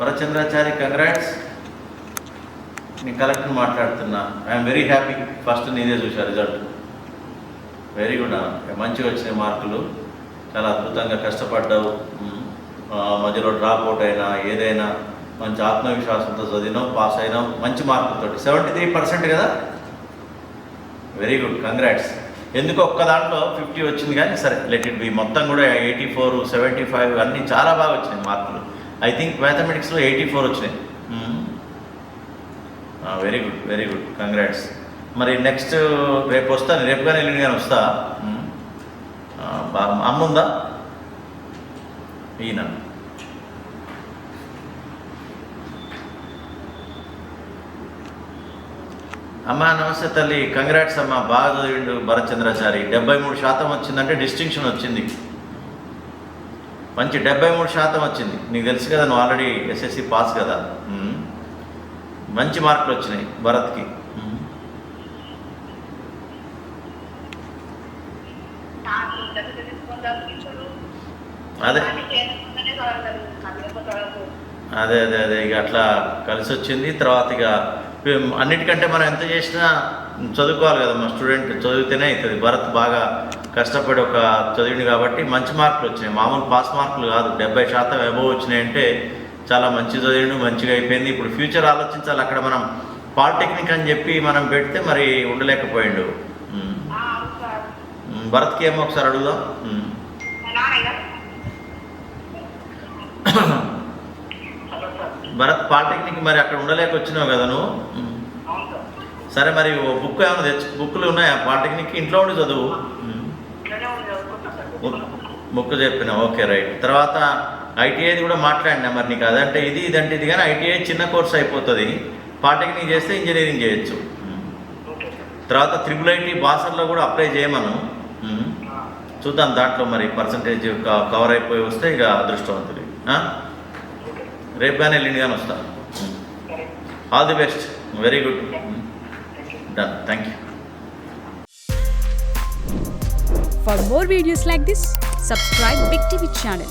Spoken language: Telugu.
భరచంద్రాచారి కంగ్రాట్స్. నేను కలెక్టర్ మాట్లాడుతున్నా. I'm very happy. ఫస్ట్ నీదే చూసా రిజల్ట్. వెరీ గుడ్ అన్న, మంచిగా వచ్చినాయి మార్కులు. చాలా అద్భుతంగా కష్టపడ్డావు. మధ్యలో డ్రాప్ అవుట్ అయినా ఏదైనా మంచి ఆత్మవిశ్వాసంతో చదివినావు, పాస్ అయినావు మంచి మార్కులతో. 73% కదా. Very good, congrats. ఎందుకు ఒక్క దాంట్లో 50 వచ్చింది కానీ సరే, లెట్ ఇట్ బి. మొత్తం కూడా 84, 75 అన్నీ చాలా బాగా వచ్చినాయి మార్కులు. ఐ థింక్ మ్యాథమెటిక్స్లో 84 వచ్చినాయి. Very good, very good, congrats. మరి నెక్స్ట్ రేపు వస్తాను, రేపు కానీ ఎల్లుండి కానీ వస్తా. అమ్మ ఉందా? ఈయన అమ్మ నమస్తే తల్లి. కంగ్రాట్స్ అమ్మ, బాగా చదివిండు భరచంద్రాచారి. 73% వచ్చిందంటే డిస్టింక్షన్ వచ్చింది. మంచి 73% వచ్చింది. నీకు తెలుసు కదా, నువ్వు ఆల్రెడీ ఎస్ఎస్సి పాస్ కదా. మంచి మార్కులు వచ్చినాయి భరత్కి. అదే అదే అదే అదే ఇక అట్లా కలిసి వచ్చింది. తర్వాత ఇక అన్నిటికంటే మనం ఎంత చేసినా చదువుకోవాలి కదా, మా స్టూడెంట్ చదివితేనే అవుతుంది. భరత్ బాగా కష్టపడి ఒక చదివింది కాబట్టి మంచి మార్కులు వచ్చినాయి. మామూలు పాస్ మార్కులు కాదు, 70% అబోవ్ వచ్చినాయి అంటే చాలా మంచి చదివిండు, మంచిగా అయిపోయింది. ఇప్పుడు ఫ్యూచర్ ఆలోచించాలి. అక్కడ మనం పాలిటెక్నిక్ అని చెప్పి మనం పెడితే మరి ఉండలేకపోయిండు. భరత్కి ఏమో ఒకసారి అడుగుదాం. భరత్ పాలిటెక్నిక్ మరి అక్కడ ఉండలేక వచ్చినావు కదా నువ్వు. సరే మరి బుక్ ఏమైనా బుక్లు ఉన్నాయా పాలిటెక్నిక్? ఇంట్లో ఉండి చదువు. బుక్ చెప్పినా, ఓకే రైట్. తర్వాత ఐటీఐది కూడా మాట్లాడినా మరి నీకు. అదంటే ఇది, ఇదంటే ఇది, కానీ ఐటీఐ చిన్న కోర్స్ అయిపోతుంది. పాలిటెక్నిక్ చేస్తే ఇంజనీరింగ్ చేయొచ్చు. తర్వాత IIIT బాసర్లో కూడా అప్లై చేయమను. చూద్దాం దాంట్లో మరి పర్సంటేజ్ కవర్ అయిపోయి వస్తే ఇక అదృష్టవంతుడి. రేపు కానీ ఎల్లుండి కానీ వస్తా. All the best. Very good, done. Thank you. For more videos like this, subscribe Big TV channel.